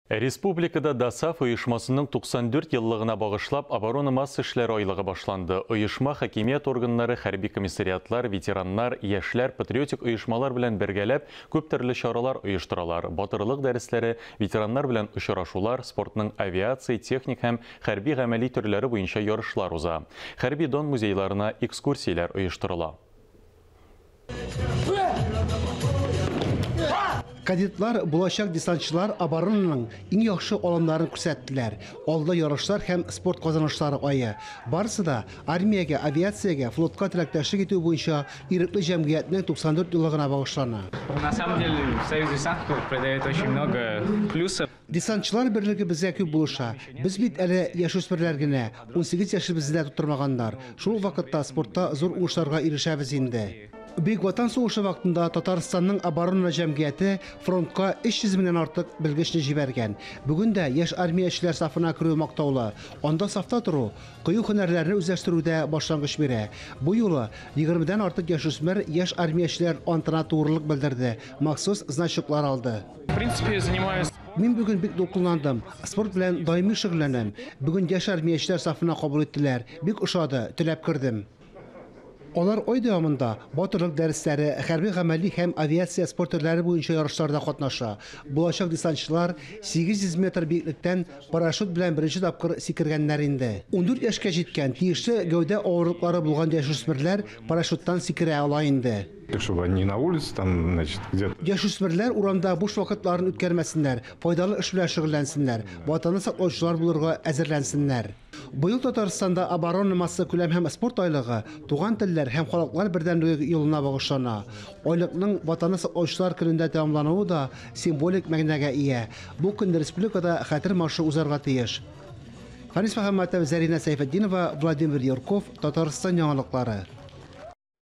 Республикада ДАСАФ ұйышмасының 94 еллығына бағышлап оборона масс эшләре айлығы башланды. Ұйышма хакимият органнары, хәрби комиссариатлар, ветераннар, яшьләр, патриотик ұйышмалар белән бергәләп күп төрле чаралар ұйыштыралар. Батырлык дәресләре, ветераннар белән очрашулар, спортның авиация, техник һәм хәрби гамәли төрләре буенча ярышлар уза. Хәрби дон музейларына экскурсияләр ұйыштырыла. Кадетлар, булачак десантчылар оборонаның иң яхшы алымнарын күрсәттеләр. Алда ярышлар һәм спорт казанышлары айы. Барысы да армиягә, авиациягә, флотка теләктәшлек итү буенча ирекле җәмгыятьнең 94 еллыгына багышлана. На самом деле, Союз десантников придает очень много плюсов. Десантчылар берлеге безгә күп булыша. Без бит әле яшүсмерләр генә, 18 яшыбызда тутырмаганнар. Шул вакытта спортта зур уңышларга ирешәбез инде. Бөек Ватан сугышы вакытында Татарстанның оборона җәмгыяте фронтка 300 меңнән артык белгечне җибәргән. Бүген дә яшь армиячеләр сафына керү мактаулы. Анда сафта тору, кыю һөнәрләрне үзләштерүдә башлангыч бирә. Бу юлы 20дән артык яшүсмер яшь армиячеләр антына турылык белдерде. Махсус значоклар алды. В принципе, занимаюсь. Мин бүген бик дулкынландым. Спорт белән даими шөгыльләнәм. Бүген яшь армиячеләр сафына кабул иттеләр. Бик ошады, теләп кирдем. Алар ай дәвамында батырлык дәресләре, хәрби гамәли һәм авиация спорт төрләре буенча ярышларда катнаша. Булачак десантчылар 800 метр биеклектән парашют белән беренче тапкыр сикергәннәр инде. 14 яшькә җиткән, тиешле гәүдә авырлыклары булган яшүсмерләр парашюттан сикерә ала инде. Чтобы они на улице там, значит, где-то. Яшүсмерләр урамда буш вакытларын үткәрмәсеннәр, файдалы эш белән шөгыльләнсеннәр, ватанны саклаучылар булырга әзерләнсеннәр. Быел Татарстанда оборона массы күләм һәм спорт айлыгы туган телләр һәм халыклар бердәмлеге елына багышлана. Айлыкның ватанны саклаучылар көнендә тәмамлануы да символик мәгънәгә ия. Бу көндә республикада хәтер маршы узарга тиеш. Фарис Мөхәммәтов, Зарина Сәйфетдинова, Владимир Юрков, Татарстан яңалыклары.